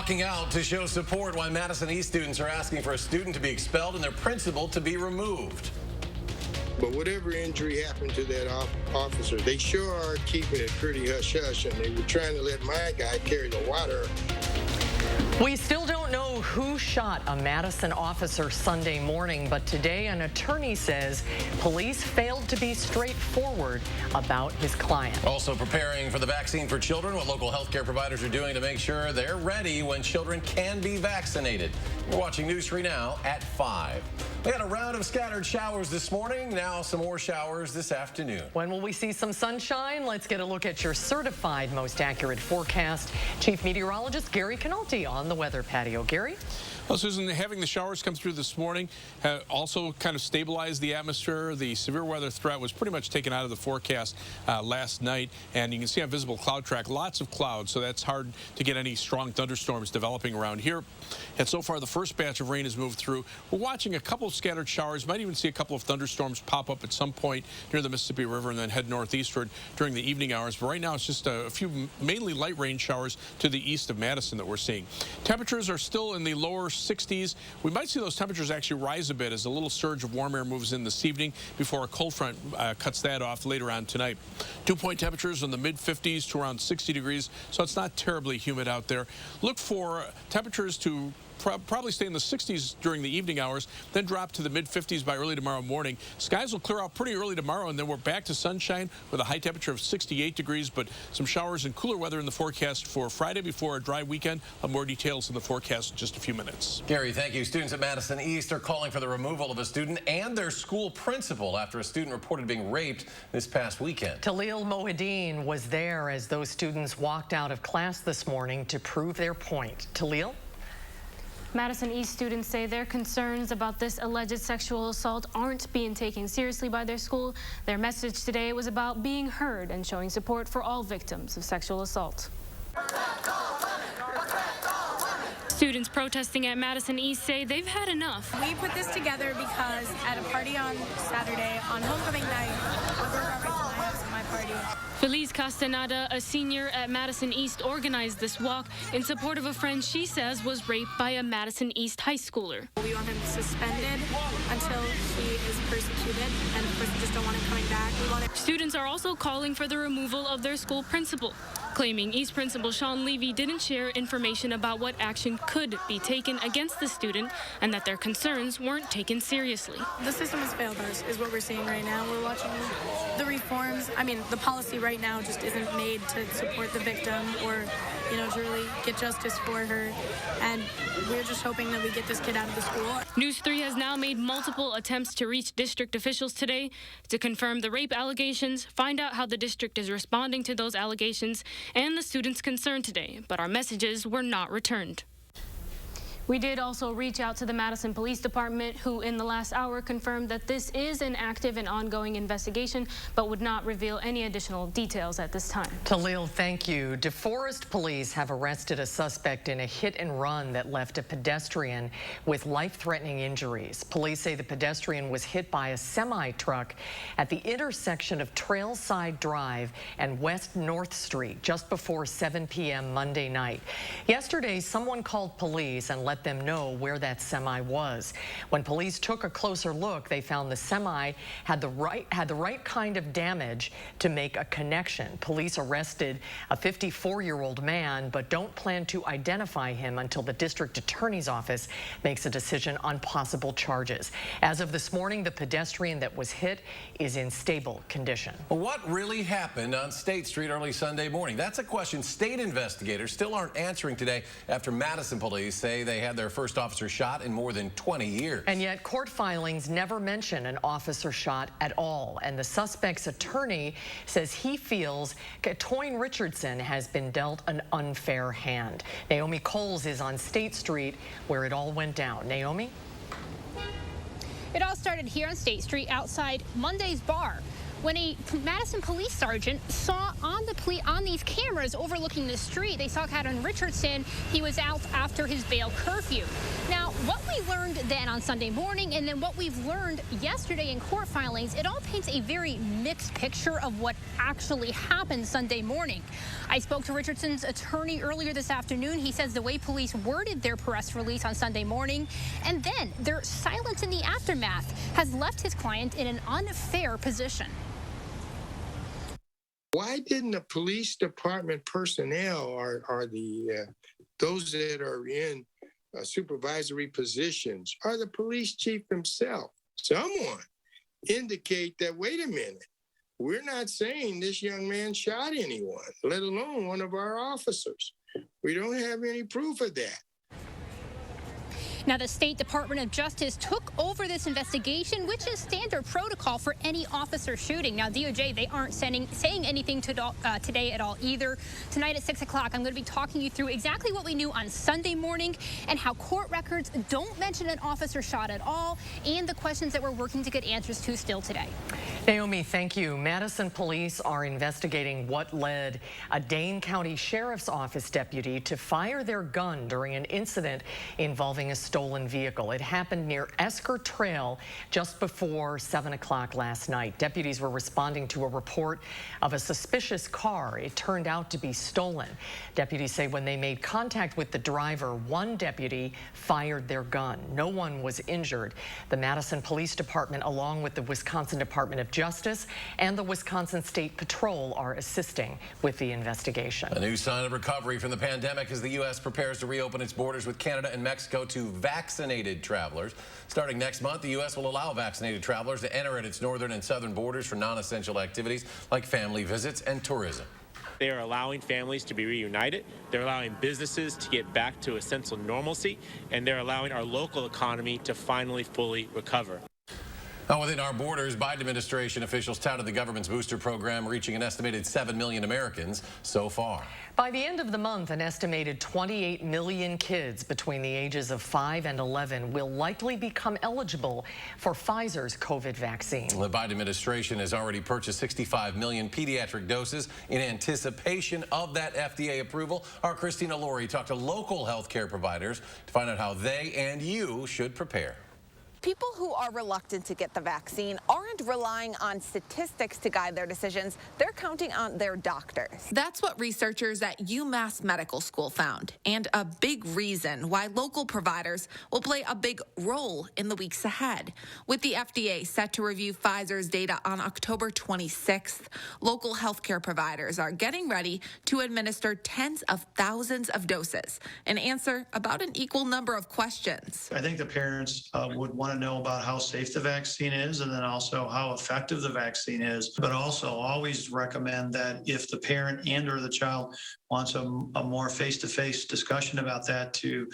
walking out to show support while Madison East students are asking for a student to be expelled and their principal to be removed. But whatever injury happened to that officer, they sure are keeping it pretty hush-hush, and they were trying to let my guy carry the water. We still don't know who shot a Madison officer Sunday morning, but today an attorney says police failed to be straightforward about his client. Also preparing for the vaccine for children, what local healthcare providers are doing to make sure they're ready when children can be vaccinated. We're watching News 3 now at 5. We had a round of scattered showers this morning. Now some more showers this afternoon. When will we see some sunshine? Let's get a look at your certified most accurate forecast. Chief Meteorologist Gary Canalti on the weather patio. Gary? Well, Susan, having the showers come through this morning also kind of stabilized the atmosphere. The severe weather threat was pretty much taken out of the forecast last night, and you can see on visible cloud track lots of clouds, so that's hard to get any strong thunderstorms developing around here. And so far, the first batch of rain has moved through. We're watching a couple of scattered showers, might even see a couple of thunderstorms pop up at some point near the Mississippi River and then head northeastward during the evening hours. But right now, it's just a few mainly light rain showers to the east of Madison that we're seeing. Temperatures are still in the lower 60s. We might see those temperatures actually rise a bit as a little surge of warm air moves in this evening before a cold front cuts that off later on tonight. Dew-point temperatures in the mid-50s to around 60 degrees, so it's not terribly humid out there. Look for temperatures to probably stay in the 60s during the evening hours, then drop to the mid-50s by early tomorrow morning. Skies will clear out pretty early tomorrow, and then we're back to sunshine with a high temperature of 68 degrees, but some showers and cooler weather in the forecast for Friday before a dry weekend. More details in the forecast in just a few minutes. Gary, thank you. Students at Madison East are calling for the removal of a student and their school principal after a student reported being raped this past weekend. Talil Mohideen was there as those students walked out of class this morning to prove their point. Talil? Madison East students say their concerns about this alleged sexual assault aren't being taken seriously by their school. Their message today was about being heard and showing support for all victims of sexual assault. Students protesting at Madison East say they've had enough. We put this together because at a party on Saturday, on homecoming night, I broke our right to my house at my party. Feliz Castaneda, a senior at Madison East, organized this walk in support of a friend she says was raped by a Madison East high schooler. We want him suspended until he is persecuted, and of course we just don't want him coming back. Students are also calling for the removal of their school principal, claiming East Principal Sean Levy didn't share information about what action could be taken against the student and that their concerns weren't taken seriously. The system has failed us, is what we're seeing right now. We're watching the reforms. I mean, the policy right now just isn't made to support the victim or, to really get justice for her. And we're just hoping that we get this kid out of the school. News 3 has now made multiple attempts to reach district officials today to confirm the rape allegations, find out how the district is responding to those allegations, and the students' concern today, but our messages were not returned. We did also reach out to the Madison Police Department, who in the last hour confirmed that this is an active and ongoing investigation, but would not reveal any additional details at this time. Talil, thank you. DeForest police have arrested a suspect in a hit and run that left a pedestrian with life-threatening injuries. Police say the pedestrian was hit by a semi-truck at the intersection of Trailside Drive and West North Street just before 7 p.m. Monday night. Yesterday, someone called police and let them know where that semi was. When police took a closer look, they found the semi had the right kind of damage to make a connection. Police arrested a 54-year-old man, but don't plan to identify him until the district attorney's office makes a decision on possible charges. As of this morning, the pedestrian that was hit is in stable condition. What really happened on State Street early Sunday morning? That's a question state investigators still aren't answering today after Madison police say they had their first officer shot in more than 20 years. And yet court filings never mention an officer shot at all. And the suspect's attorney says he feels Toyne Richardson has been dealt an unfair hand. Naomi Coles is on State Street where it all went down. Naomi? It all started here on State Street outside Monday's bar, when a Madison police sergeant saw on these cameras overlooking the street, they saw Captain Richardson. He was out after his bail curfew. Now, what we learned then on Sunday morning and then what we've learned yesterday in court filings, it all paints a very mixed picture of what actually happened Sunday morning. I spoke to Richardson's attorney earlier this afternoon. He says the way police worded their press release on Sunday morning and then their silence in the aftermath has left his client in an unfair position. Why didn't the police department personnel or those that are in supervisory positions or the police chief himself, someone indicate that, wait a minute, we're not saying this young man shot anyone, let alone one of our officers. We don't have any proof of that. Now, the State Department of Justice took over this investigation, which is standard protocol for any officer shooting. Now, DOJ, they aren't saying anything today at all either. Tonight at 6 o'clock, I'm going to be talking you through exactly what we knew on Sunday morning and how court records don't mention an officer shot at all and the questions that we're working to get answers to still today. Naomi, thank you. Madison police are investigating what led a Dane County Sheriff's Office deputy to fire their gun during an incident involving a stolen vehicle. It happened near Esker Trail just before 7 o'clock last night. Deputies were responding to a report of a suspicious car. It turned out to be stolen. Deputies say when they made contact with the driver, one deputy fired their gun. No one was injured. The Madison Police Department, along with the Wisconsin Department of Justice and the Wisconsin State Patrol, are assisting with the investigation. A new sign of recovery from the pandemic as the U.S. prepares to reopen its borders with Canada and Mexico to vaccinated travelers. Starting next month, the U.S. will allow vaccinated travelers to enter at its northern and southern borders for non-essential activities like family visits and tourism. They are allowing families to be reunited. They're allowing businesses to get back to a sense of normalcy, and they're allowing our local economy to finally fully recover. Now, within our borders, Biden administration officials touted the government's booster program reaching an estimated 7 million Americans so far. By the end of the month, an estimated 28 million kids between the ages of 5 and 11 will likely become eligible for Pfizer's COVID vaccine. The Biden administration has already purchased 65 million pediatric doses in anticipation of that FDA approval. Our Christina Laurie talked to local health care providers to find out how they and you should prepare. People who are reluctant to get the vaccine aren't relying on statistics to guide their decisions. They're counting on their doctors. That's what researchers at UMass Medical School found, and a big reason why local providers will play a big role in the weeks ahead. With the FDA set to review Pfizer's data on October 26th, local healthcare providers are getting ready to administer tens of thousands of doses and answer about an equal number of questions. I think the parents would want to know about how safe the vaccine is and then also how effective the vaccine is, but also always recommend that if the parent and or the child wants a more face-to-face discussion about that, to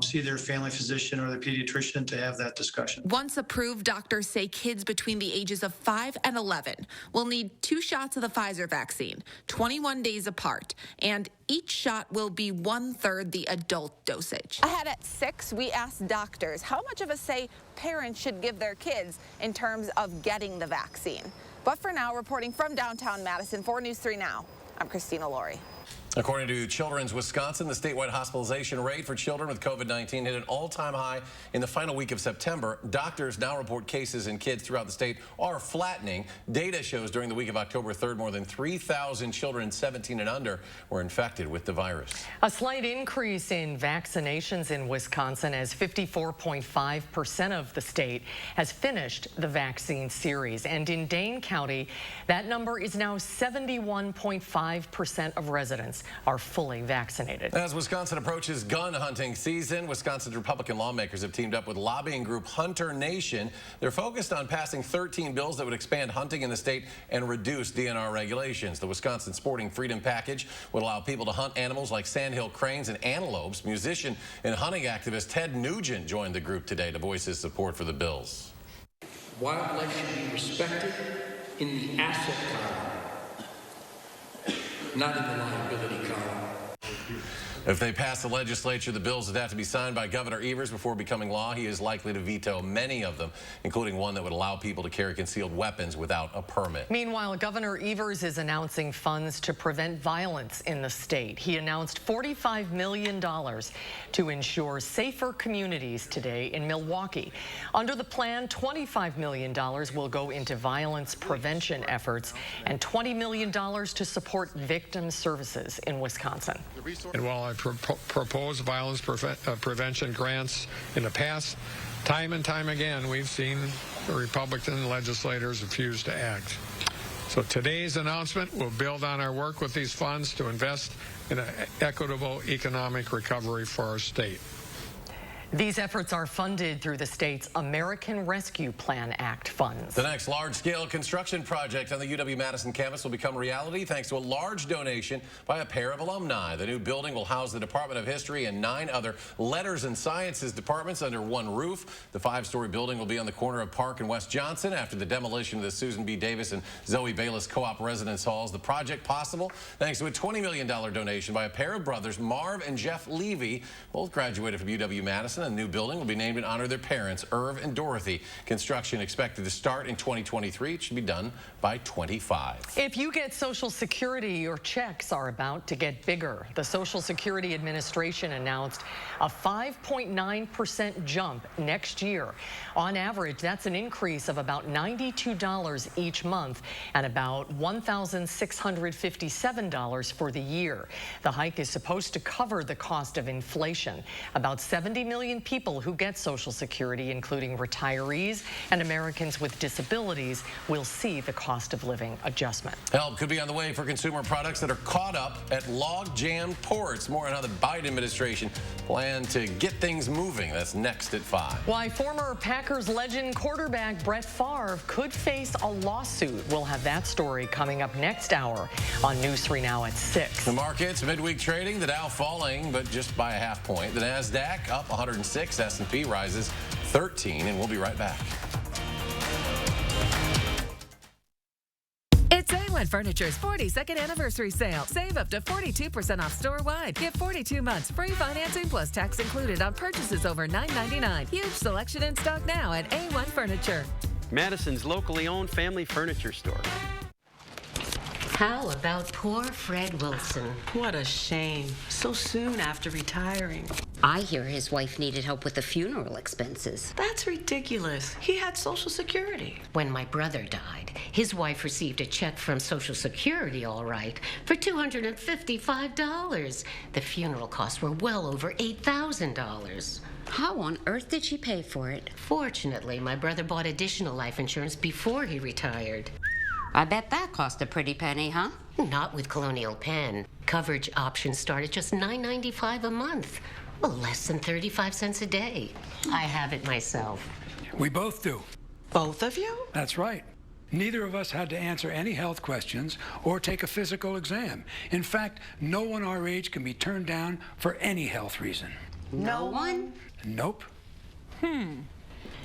see their family physician or the pediatrician to have that discussion. Once approved, doctors say kids between the ages of 5 and 11 will need 2 shots of the Pfizer vaccine, 21 days apart, and each shot will be 1/3 the adult dosage. Ahead at 6, we asked doctors how much of a say parents should give their kids in terms of getting the vaccine. But for now, reporting from downtown Madison for News 3 Now, I'm Christina Laurie. According to Children's Wisconsin, the statewide hospitalization rate for children with COVID-19 hit an all-time high in the final week of September. Doctors now report cases in kids throughout the state are flattening. Data shows during the week of October 3rd, more than 3,000 children 17 and under were infected with the virus. A slight increase in vaccinations in Wisconsin as 54.5% of the state has finished the vaccine series. And in Dane County, that number is now 71.5% of residents are fully vaccinated. As Wisconsin approaches gun hunting season, Wisconsin's Republican lawmakers have teamed up with lobbying group Hunter Nation. They're focused on passing 13 bills that would expand hunting in the state and reduce DNR regulations. The Wisconsin Sporting Freedom Package would allow people to hunt animals like sandhill cranes and antelopes. Musician and hunting activist Ted Nugent joined the group today to voice his support for the bills. Wildlife should be respected in the asset column, not in the liability column. If they pass the legislature, the bills would have to be signed by Governor Evers before becoming law. He is likely to veto many of them, including one that would allow people to carry concealed weapons without a permit. Meanwhile, Governor Evers is announcing funds to prevent violence in the state. He announced $45 million to ensure safer communities today in Milwaukee. Under the plan, $25 million will go into violence prevention efforts and $20 million to support victim services in Wisconsin. And while I proposed violence prevention grants in the past, time and time again, we've seen the Republican legislators refuse to act. So today's announcement will build on our work with these funds to invest in an equitable economic recovery for our state. These efforts are funded through the state's American Rescue Plan Act funds. The next large-scale construction project on the UW-Madison campus will become reality thanks to a large donation by a pair of alumni. The new building will house the Department of History and 9 other Letters and Sciences departments under one roof. The 5-story building will be on the corner of Park and West Johnson after the demolition of the Susan B. Davis and Zoe Bayless co-op residence halls. The project possible thanks to a $20 million donation by a pair of brothers, Marv and Jeff Levy. Both graduated from UW-Madison. A new building will be named in honor of their parents, Irv and Dorothy. Construction expected to start in 2023. It should be done by 25. If you get Social Security, your checks are about to get bigger. The Social Security Administration announced a 5.9% jump next year. On average, that's an increase of about $92 each month and about $1,657 for the year. The hike is supposed to cover the cost of inflation. About 70 million people who get Social Security, including retirees and Americans with disabilities, will see the cost of living adjustment. Help could be on the way for consumer products that are caught up at log-jammed ports. More on how the Biden administration planned to get things moving. That's next at 5. Why former Packers legend quarterback Brett Favre could face a lawsuit. We'll have that story coming up next hour on News 3 Now at 6. The markets, midweek trading, the Dow falling, but just by a half point. The NASDAQ up 106, S&P rises 13, and we'll be right back. It's A1 Furniture's 42nd anniversary sale. Save up to 42% off store-wide. Get 42 months free financing plus tax included on purchases over $9.99. Huge selection in stock now at A1 Furniture. Madison's locally owned family furniture store. How about poor Fred Wilson? What a shame. So soon after retiring. I hear his wife needed help with the funeral expenses. That's ridiculous. He had Social Security. When my brother died, his wife received a check from Social Security, all right, for $255. The funeral costs were well over $8,000. How on earth did she pay for it? Fortunately, my brother bought additional life insurance before he retired. I bet that cost a pretty penny, huh? Not with Colonial Penn. Coverage options start at just $9.95 a month. Well, less than 35 cents a day. I have it myself. We both do. Both of you? That's right. Neither of us had to answer any health questions or take a physical exam. In fact, no one our age can be turned down for any health reason. No one? Nope.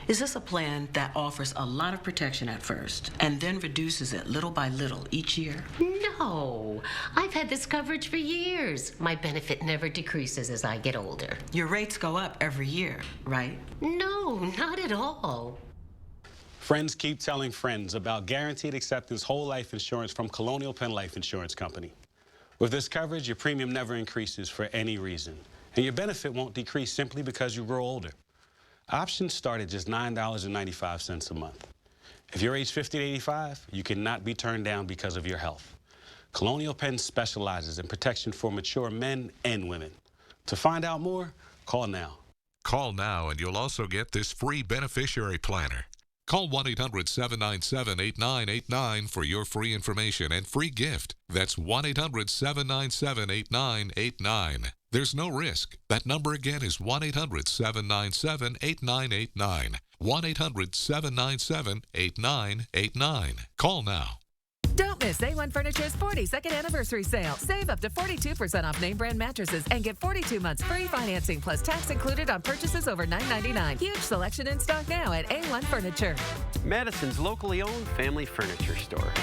Is this a plan that offers a lot of protection at first and then reduces it little by little each year? No. I've had this coverage for years. My benefit never decreases as I get older. Your rates go up every year, right? No, not at all. Friends keep telling friends about guaranteed acceptance whole life insurance from Colonial Penn Life Insurance Company. With this coverage, your premium never increases for any reason, and your benefit won't decrease simply because you grow older. Options start at just $9.95 a month. If you're age 50 to 85, you cannot be turned down because of your health. Colonial Penn specializes in protection for mature men and women. To find out more, call now. Call now and you'll also get this free beneficiary planner. Call 1-800-797-8989 for your free information and free gift. That's 1-800-797-8989. There's no risk. That number again is 1-800-797-8989. 1-800-797-8989. Call now. Don't miss A1 Furniture's 42nd anniversary sale. Save up to 42% off name brand mattresses and get 42 months free financing plus tax included on purchases over $9.99. Huge selection in stock now at A1 Furniture. Madison's locally owned family furniture store.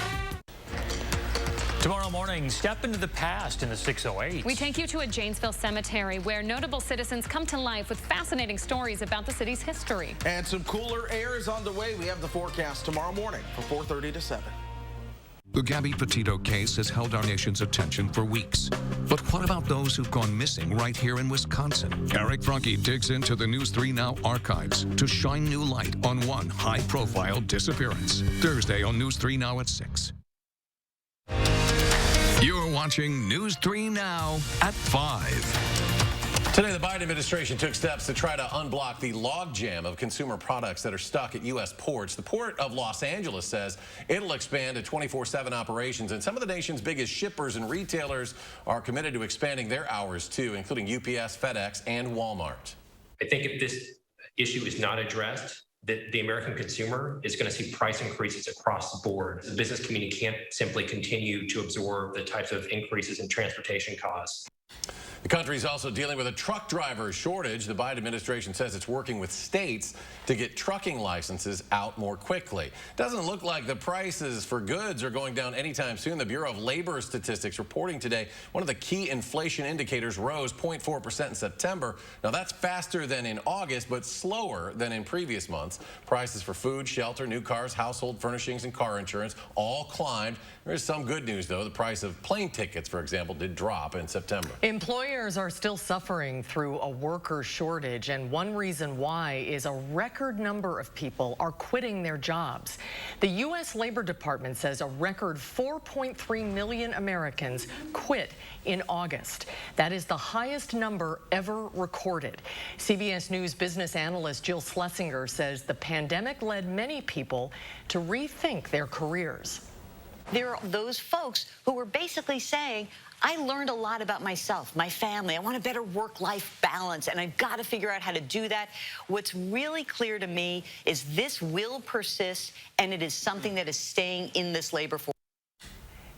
Tomorrow morning, step into the past in the 608. We take you to a Janesville cemetery where notable citizens come to life with fascinating stories about the city's history. And some cooler air is on the way. We have the forecast tomorrow morning from 4:30 to 7. The Gabby Petito case has held our nation's attention for weeks. But what about those who've gone missing right here in Wisconsin? Eric Franke digs into the News 3 Now archives to shine new light on one high-profile disappearance. Thursday on News 3 Now at 6. You're watching News 3 Now at 5. Today, the Biden administration took steps to try to unblock the logjam of consumer products that are stuck at U.S. ports. The Port of Los Angeles says it'll expand to 24/7 operations, and some of the nation's biggest shippers and retailers are committed to expanding their hours, too, including UPS, FedEx, and Walmart. I think if this issue is not addressed, that the American consumer is going to see price increases across the board. The business community can't simply continue to absorb the types of increases in transportation costs. The country is also dealing with a truck driver shortage. The Biden administration says it's working with states to get trucking licenses out more quickly. Doesn't look like the prices for goods are going down anytime soon. The Bureau of Labor Statistics reporting today one of the key inflation indicators rose 0.4% in September. Now that's faster than in August, but slower than in previous months. Prices for food, shelter, new cars, household furnishings, and car insurance all climbed. There is some good news, though. The price of plane tickets, for example, did drop in September. Employers are still suffering through a worker shortage, and one reason why is a record number of people are quitting their jobs. The U.S. Labor Department says a record 4.3 million Americans quit in August. That is the highest number ever recorded. CBS News business analyst Jill Schlesinger says the pandemic led many people to rethink their careers. There are those folks who were basically saying, I learned a lot about myself, my family. I want a better work-life balance, and I've got to figure out how to do that. What's really clear to me is this will persist, and it is something that is staying in this labor force.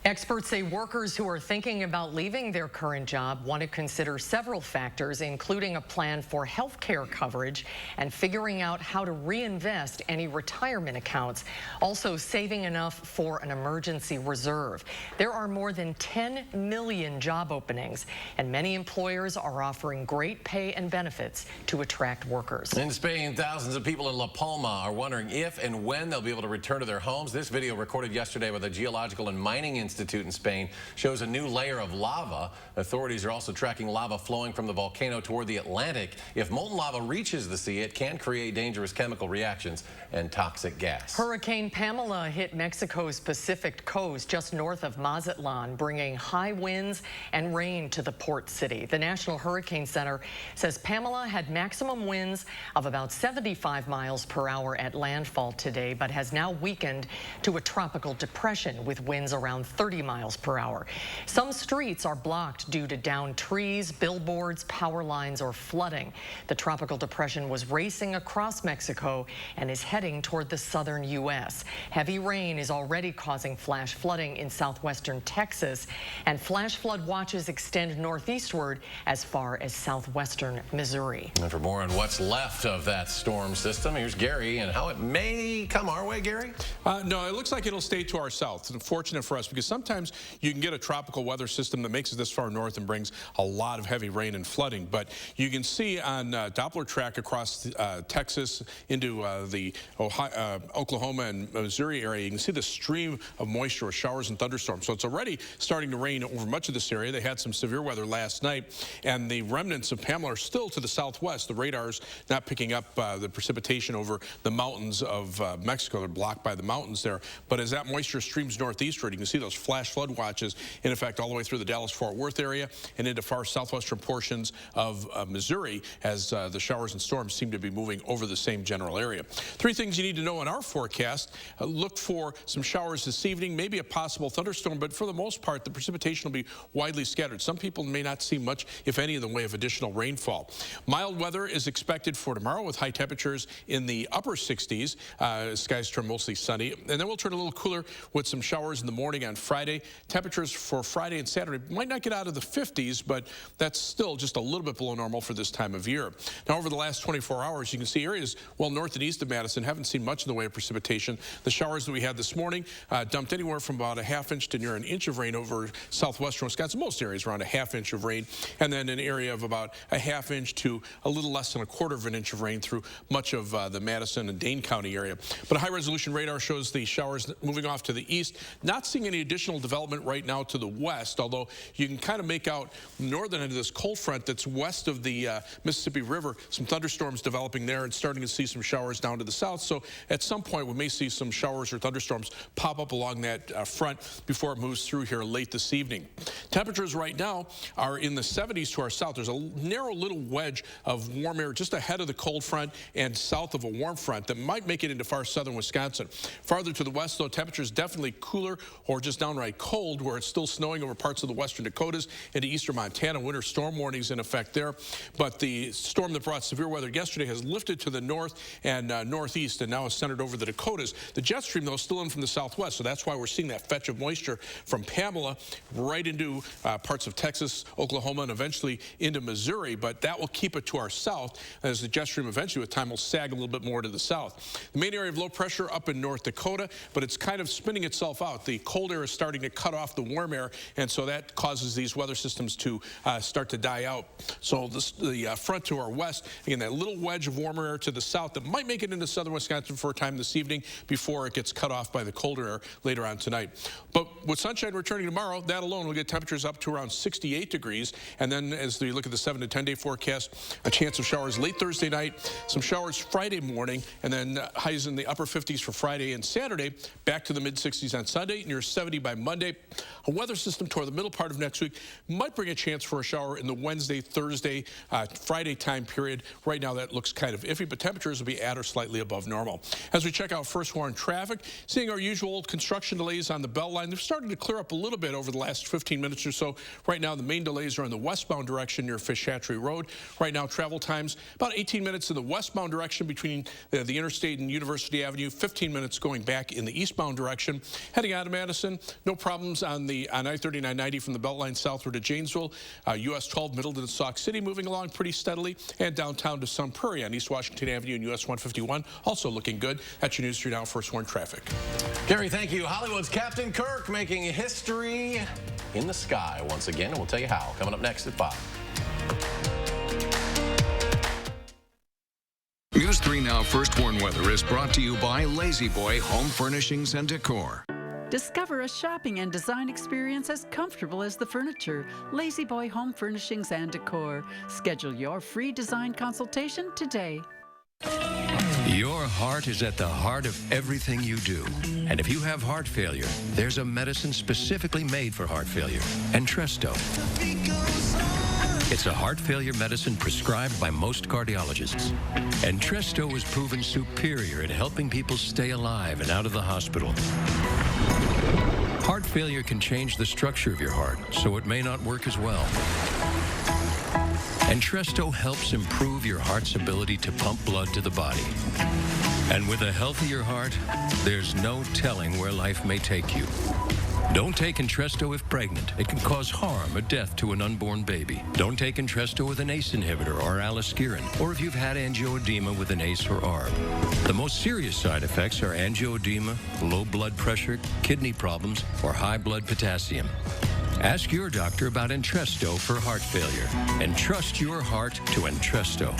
Experts say workers who are thinking about leaving their current job want to consider several factors, including a plan for health care coverage and figuring out how to reinvest any retirement accounts, also saving enough for an emergency reserve. There are more than 10 million job openings, and many employers are offering great pay and benefits to attract workers. In Spain, thousands of people in La Palma are wondering if and when they'll be able to return to their homes. This video recorded yesterday by the Geological and Mining Institute in Spain shows a new layer of lava. Authorities are also tracking lava flowing from the volcano toward the Atlantic. If molten lava reaches the sea, it can create dangerous chemical reactions and toxic gas. Hurricane Pamela hit Mexico's Pacific coast just north of Mazatlan, bringing high winds and rain to the port city. The National Hurricane Center says Pamela had maximum winds of about 75 miles per hour at landfall today, but has now weakened to a tropical depression with winds around 30 miles per hour. Some streets are blocked due to downed trees, billboards, power lines, or flooding. The tropical depression was racing across Mexico and is heading toward the southern U.S. Heavy rain is already causing flash flooding in southwestern Texas, and flash flood watches extend northeastward as far as southwestern Missouri. And for more on what's left of that storm system, here's Gary and how it may come our way, Gary? No, it looks like it'll stay to our south. It's fortunate for us because sometimes you can get a tropical weather system that makes it this far north and brings a lot of heavy rain and flooding. But you can see on Doppler track across Texas into the Oklahoma and Missouri area, you can see the stream of moisture with showers and thunderstorms. So it's already starting to rain over much of this area. They had some severe weather last night, and the remnants of Pamela are still to the southwest. The radar's not picking up the precipitation over the mountains of Mexico. They're blocked by the mountains there. But as that moisture streams northeastward, you can see those flash flood watches in effect all the way through the Dallas-Fort Worth area and into far southwestern portions of Missouri as the showers and storms seem to be moving over the same general area. Three things you need to know in our forecast. Look for some showers this evening, maybe a possible thunderstorm, but for the most part, the precipitation will be widely scattered. Some people may not see much, if any, in the way of additional rainfall. Mild weather is expected for tomorrow with high temperatures in the upper 60s. Skies turn mostly sunny, and then we'll turn a little cooler with some showers in the morning on Friday. Friday. Temperatures for Friday and Saturday might not get out of the 50s, but that's still just a little bit below normal for this time of year. Now, over the last 24 hours, you can see areas well north and east of Madison haven't seen much in the way of precipitation. The showers that we had this morning dumped anywhere from about a ½ inch to near an inch of rain over southwestern Wisconsin. Most areas around a ½ inch of rain, and then an area of about a ½ inch to a little less than a ¼ inch of rain through much of the Madison and Dane County area. But a high-resolution radar shows the showers moving off to the east. Not seeing any additional development right now to the west, although you can kind of make out the northern end of this cold front that's west of the Mississippi River. Some thunderstorms developing there and starting to see some showers down to the south. So at some point we may see some showers or thunderstorms pop up along that front before it moves through here late this evening. Temperatures right now are in the 70s to our south. There's a narrow little wedge of warm air just ahead of the cold front and south of a warm front that might make it into far southern Wisconsin. Farther to the west, though, temperatures definitely cooler or just downright cold, where it's still snowing over parts of the western Dakotas into eastern Montana. Winter storm warnings in effect there. But the storm that brought severe weather yesterday has lifted to the north and northeast and now is centered over the Dakotas. The jet stream, though, is still in from the southwest, so that's why we're seeing that fetch of moisture from Pamela right into parts of Texas, Oklahoma, and eventually into Missouri. But that will keep it to our south as the jet stream eventually with time will sag a little bit more to the south. The main area of low pressure up in North Dakota, but it's kind of spinning itself out. The cold air is starting to cut off the warm air, and so that causes these weather systems to start to die out. So the front to our west, again, that little wedge of warmer air to the south that might make it into southern Wisconsin for a time this evening before it gets cut off by the colder air later on tonight. But with sunshine returning tomorrow, that alone will get temperatures up to around 68 degrees. And then as we look at the 7 to 10 day forecast, a chance of showers late Thursday night, some showers Friday morning, and then highs in the upper 50s for Friday and Saturday, back to the mid 60s on Sunday, near 70 by Monday. A weather system toward the middle part of next week might bring a chance for a shower in the Wednesday, Thursday, Friday time period. Right now that looks kind of iffy, but temperatures will be at or slightly above normal. As we check out first warn traffic, seeing our usual construction delays on the Beltline. They're starting to clear up a little bit over the last 15 minutes or so. Right now the main delays are in the westbound direction near Fish Hatchery Road. Right now travel times about 18 minutes in the westbound direction between the interstate and University Avenue, 15 minutes going back in the eastbound direction. Heading out of Madison, no problems on I-3990 from the Beltline southward to Janesville. US 12 Middleton to Sauk City moving along pretty steadily, and downtown to Sun Prairie on East Washington Avenue and US 151 also looking good. That's your News 3 Now First Warn traffic. Gary, thank you. Hollywood's Captain Kirk making history in the sky once again, and we'll tell you how. Coming up next at 5. News 3 Now First Warn Weather is brought to you by Lazy Boy Home Furnishings and Decor. Discover a shopping and design experience as comfortable as the furniture. Lazy Boy Home Furnishings and Decor. Schedule your free design consultation today. Your heart is at the heart of everything you do. And if you have heart failure, there's a medicine specifically made for heart failure, Entresto. It's a heart failure medicine prescribed by most cardiologists. Entresto is proven superior at helping people stay alive and out of the hospital. Heart failure can change the structure of your heart, so it may not work as well. Entresto helps improve your heart's ability to pump blood to the body. And with a healthier heart, there's no telling where life may take you. Don't take Entresto if pregnant. It can cause harm or death to an unborn baby. Don't take Entresto with an ACE inhibitor or aliskiren, or if you've had angioedema with an ACE or ARB. The most serious side effects are angioedema, low blood pressure, kidney problems, or high blood potassium. Ask your doctor about Entresto for heart failure, and trust your heart to Entresto.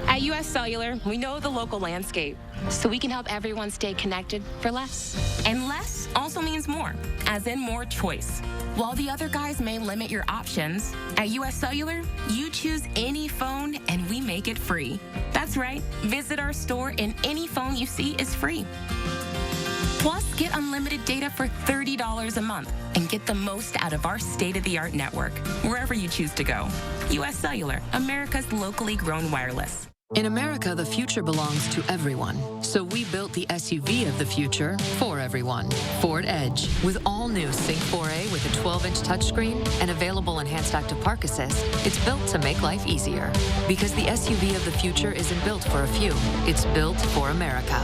At US Cellular, we know the local landscape, so we can help everyone stay connected for less. And less also means more, as in more choice. While the other guys may limit your options, at US Cellular, you choose any phone and we make it free. That's right, visit our store and any phone you see is free. Plus, get unlimited data for $30 a month and get the most out of our state-of-the-art network, wherever you choose to go. US Cellular, America's locally grown wireless. In America, the future belongs to everyone. So we built the SUV of the future for everyone. Ford Edge. With all new Sync 4A with a 12-inch touchscreen and available enhanced active park assist, it's built to make life easier. Because the SUV of the future isn't built for a few. It's built for America.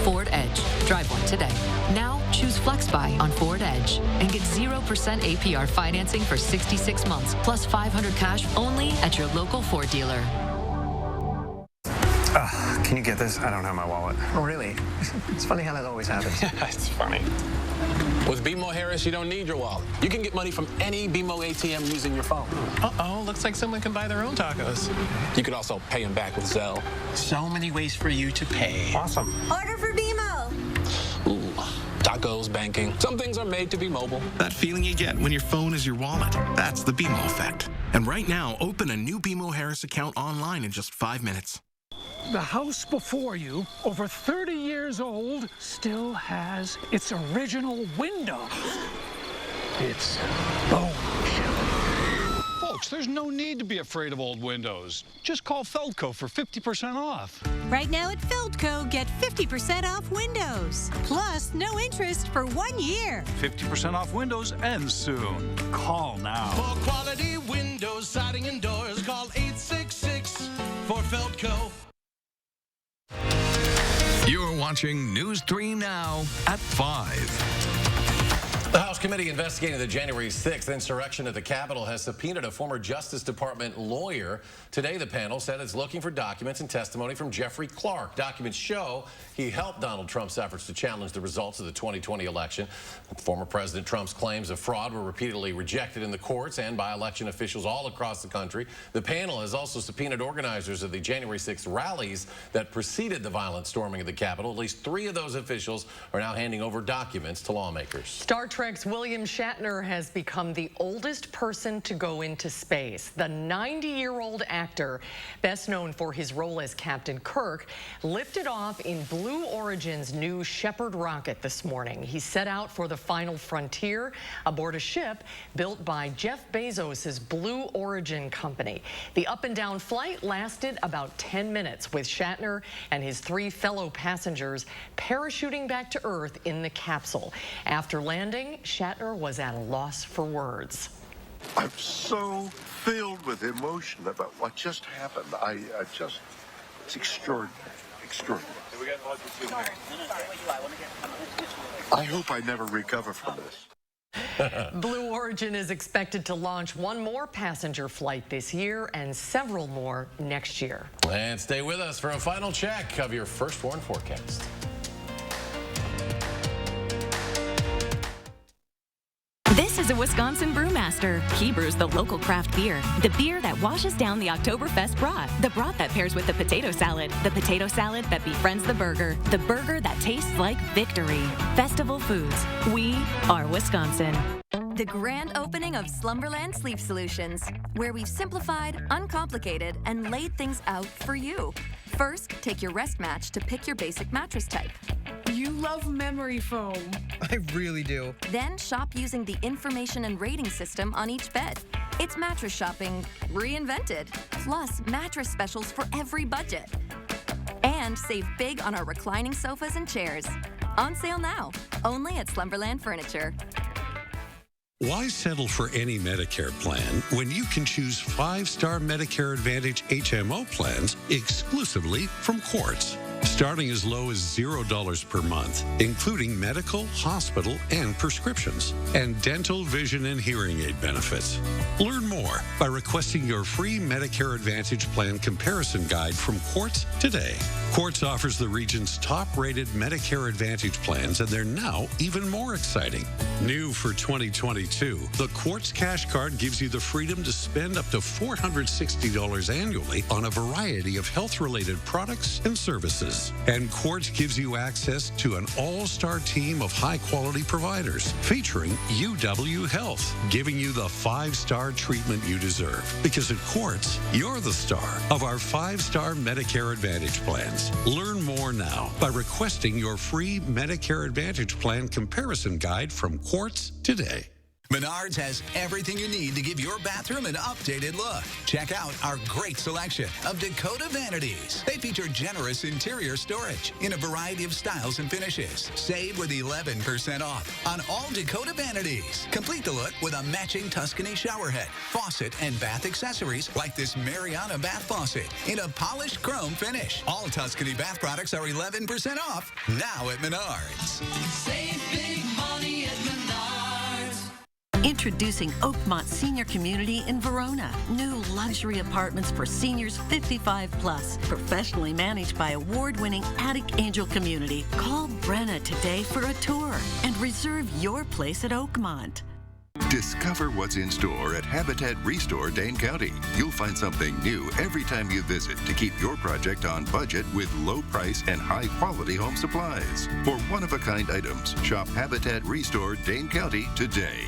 Ford Edge. Drive one today. Now, choose FlexBuy on Ford Edge and get 0% APR financing for 66 months, plus $500 cash only at your local Ford dealer. Can you get this? I don't have my wallet. Oh, really? It's funny how that always happens. It's funny. With BMO Harris, you don't need your wallet. You can get money from any BMO ATM using your phone. Uh-oh, looks like someone can buy their own tacos. You can also pay them back with Zelle. So many ways for you to pay. Awesome. Order for BMO. Ooh, tacos, banking. Some things are made to be mobile. That feeling you get when your phone is your wallet. That's the BMO effect. And right now, open a new BMO Harris account online in just 5 minutes. The house before you, over 30 years old, still has its original window. It's bone. Folks, there's no need to be afraid of old windows. Just call Feldco for 50% off. Right now at Feldco, get 50% off windows. Plus, no interest for 1 year. 50% off windows ends soon. Call now. For quality windows, siding, and doors, call 866 for Feldco. You're watching News 3 Now at 5. The House committee investigating the January 6th insurrection at the Capitol has subpoenaed a former Justice Department lawyer. Today, the panel said it's looking for documents and testimony from Jeffrey Clark. Documents show he helped Donald Trump's efforts to challenge the results of the 2020 election. Former President Trump's claims of fraud were repeatedly rejected in the courts and by election officials all across the country. The panel has also subpoenaed organizers of the January 6th rallies that preceded the violent storming of the Capitol. At least 3 of those officials are now handing over documents to lawmakers. Star Trek's William Shatner has become the oldest person to go into space. The 90-year-old actor, best known for his role as Captain Kirk, lifted off in Blue Origin's new Shepard rocket this morning. He set out for the final frontier aboard a ship built by Jeff Bezos' Blue Origin company. The up-and-down flight lasted about 10 minutes, with Shatner and his 3 fellow passengers parachuting back to Earth in the capsule. After landing, Shatner was at a loss for words. I'm so filled with emotion about what just happened. It's extraordinary, extraordinary. I hope I never recover from this. Blue Origin is expected to launch 1 more passenger flight this year and several more next year. And stay with us for a final check of your First Warn forecast. This is a Wisconsin Brewmaster. He brews the local craft beer, the beer that washes down the Oktoberfest broth, the broth that pairs with the potato salad that befriends the burger that tastes like victory. Festival Foods. We are Wisconsin. The grand opening of Slumberland Sleep Solutions, where we've simplified, uncomplicated, and laid things out for you. First, take your rest match to pick your basic mattress type. You love memory foam. I really do. Then shop using the information and rating system on each bed. It's mattress shopping reinvented, plus mattress specials for every budget. And save big on our reclining sofas and chairs. On sale now, only at Slumberland Furniture. Why settle for any Medicare plan when you can choose 5-star Medicare Advantage HMO plans exclusively from Quartz? Starting as low as $0 per month, including medical, hospital, and prescriptions, and dental, vision, and hearing aid benefits. Learn more by requesting your free Medicare Advantage plan comparison guide from Quartz today. Quartz offers the region's top-rated Medicare Advantage plans, and they're now even more exciting. New for 2022, the Quartz Cash Card gives you the freedom to spend up to $460 annually on a variety of health-related products and services. And Quartz gives you access to an all-star team of high-quality providers featuring UW Health, giving you the 5-star treatment you deserve. Because at Quartz, you're the star of our 5-star Medicare Advantage plans. Learn more now by requesting your free Medicare Advantage plan comparison guide from Quartz today. Menards has everything you need to give your bathroom an updated look. Check out our great selection of Dakota vanities. They feature generous interior storage in a variety of styles and finishes. Save with 11% off on all Dakota vanities. Complete the look with a matching Tuscany showerhead, faucet, and bath accessories like this Mariana bath faucet in a polished chrome finish. All Tuscany bath products are 11% off now at Menards. Save big money at Menards. Introducing Oakmont Senior Community in Verona. New luxury apartments for seniors 55 plus. Professionally managed by award-winning Attic Angel Community. Call Brenna today for a tour and reserve your place at Oakmont. Discover what's in store at Habitat Restore Dane County. You'll find something new every time you visit to keep your project on budget with low price and high quality home supplies. For one-of-a-kind items, shop Habitat Restore Dane County today.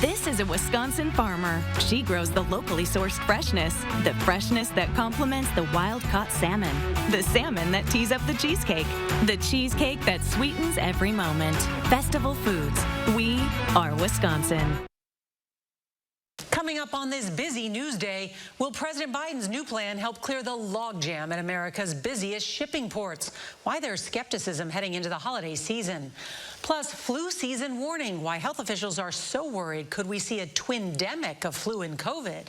This is a Wisconsin farmer. She grows the locally sourced freshness, the freshness that complements the wild-caught salmon, the salmon that tees up the cheesecake that sweetens every moment. Festival Foods. We are Wisconsin. Coming up on this busy news day, will President Biden's new plan help clear the logjam at America's busiest shipping ports? Why there's skepticism heading into the holiday season. Plus, flu season warning, why health officials are so worried. Could we see a twindemic of flu and COVID?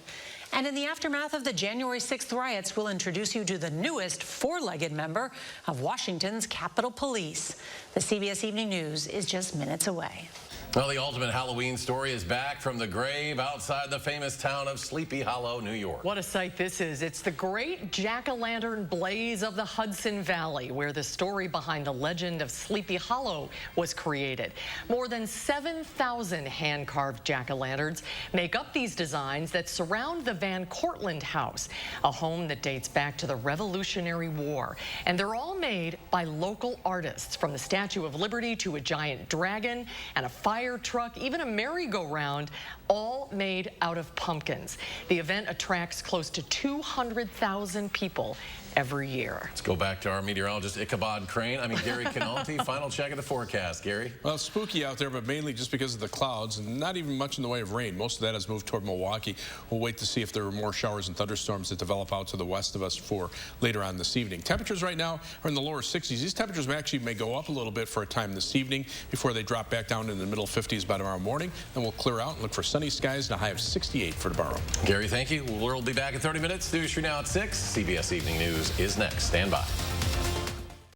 And in the aftermath of the January 6th riots, we'll introduce you to the newest four-legged member of Washington's Capitol Police. The CBS Evening News is just minutes away. Well, the ultimate Halloween story is back from the grave outside the famous town of Sleepy Hollow, New York. What a sight this is. It's the great jack-o'-lantern blaze of the Hudson Valley, where the story behind the legend of Sleepy Hollow was created. More than 7,000 hand-carved jack-o'-lanterns make up these designs that surround the Van Cortlandt house, a home that dates back to the Revolutionary War. And they're all made by local artists, from the Statue of Liberty to a giant dragon and a fire truck, even a merry-go-round, all made out of pumpkins. The event attracts close to 200,000 people every year. Let's go back to our meteorologist, Ichabod Crane. Gary Canalti. Final check of the forecast, Gary. Well, it's spooky out there, but mainly just because of the clouds and not even much in the way of rain. Most of that has moved toward Milwaukee. We'll wait to see if there are more showers and thunderstorms that develop out to the west of us for later on this evening. Temperatures right now are in the lower 60s. These temperatures may go up a little bit for a time this evening before they drop back down in the middle 50s by tomorrow morning. Then we'll clear out and look for sunny skies and a high of 68 for tomorrow. Gary, thank you. We'll be back in 30 minutes. News now at 6. CBS Evening News is next. Stand by.